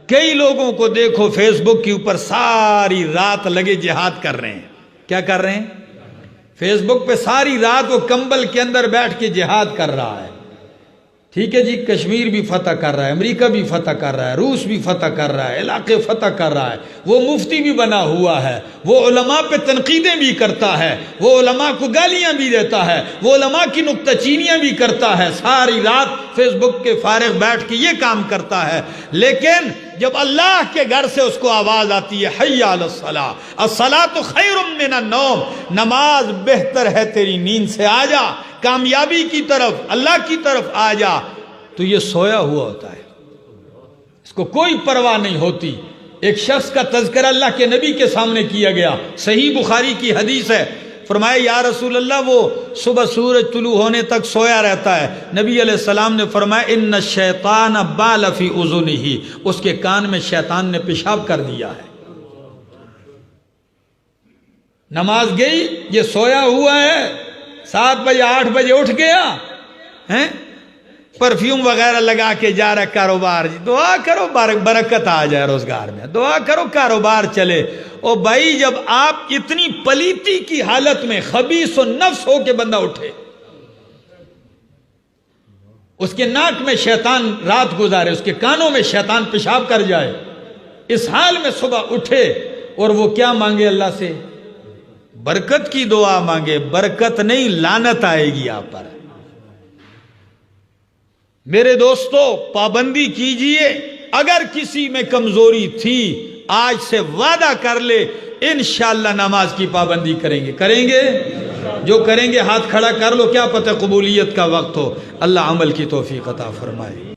کئی لوگوں کو دیکھو فیس بک کے اوپر ساری رات لگے جہاد کر رہے ہیں. کیا کر رہے ہیں؟ فیس بک پہ ساری رات وہ کمبل کے اندر بیٹھ کے جہاد کر رہا ہے. ٹھیک ہے جی، کشمیر بھی فتح کر رہا ہے، امریکہ بھی فتح کر رہا ہے، روس بھی فتح کر رہا ہے، علاقے فتح کر رہا ہے، وہ مفتی بھی بنا ہوا ہے، وہ علماء پہ تنقیدیں بھی کرتا ہے، وہ علماء کو گالیاں بھی دیتا ہے، وہ علماء کی نکتہ چینیاں بھی کرتا ہے، ساری رات فیس بک کے فارغ بیٹھ کے یہ کام کرتا ہے. لیکن جب اللہ کے گھر سے اس کو آواز آتی ہے حی علی الصلاۃ، الصلاۃ خیر من النوم، نماز بہتر ہے تیری نیند سے، آ جا کامیابی کی طرف، اللہ کی طرف آ جا، تو یہ سویا ہوا ہوتا ہے، اس کو کوئی پرواہ نہیں ہوتی. ایک شخص کا تذکرہ اللہ کے نبی کے سامنے کیا گیا، صحیح بخاری کی حدیث ہے. فرمایا یا رسول اللہ وہ صبح سورج طلوع ہونے تک سویا رہتا ہے. نبی علیہ السلام نے فرمایا ان الشیطان بال فی اذنہ، اس کے کان میں شیطان نے پیشاب کر دیا ہے. نماز گئی، یہ سویا ہوا ہے، 7 بجے 8 بجے اٹھ گیا ہیں، پرفیوم وغیرہ لگا کے جا رہا کاروبار. جی دعا کرو برکت آ جائے روزگار میں، دعا کرو کاروبار چلے. او بھائی جب آپ اتنی پلیتی کی حالت میں خبیث و نفس ہو کے بندہ اٹھے، اس کے ناک میں شیطان رات گزارے، اس کے کانوں میں شیطان پیشاب کر جائے، اس حال میں صبح اٹھے اور وہ کیا مانگے اللہ سے؟ برکت کی دعا مانگے. برکت نہیں، لعنت آئے گی آپ پر. میرے دوستو پابندی کیجئے. اگر کسی میں کمزوری تھی آج سے وعدہ کر لے انشاءاللہ نماز کی پابندی کریں گے. جو کریں گے ہاتھ کھڑا کر لو، کیا پتہ قبولیت کا وقت ہو. اللہ عمل کی توفیق عطا فرمائے.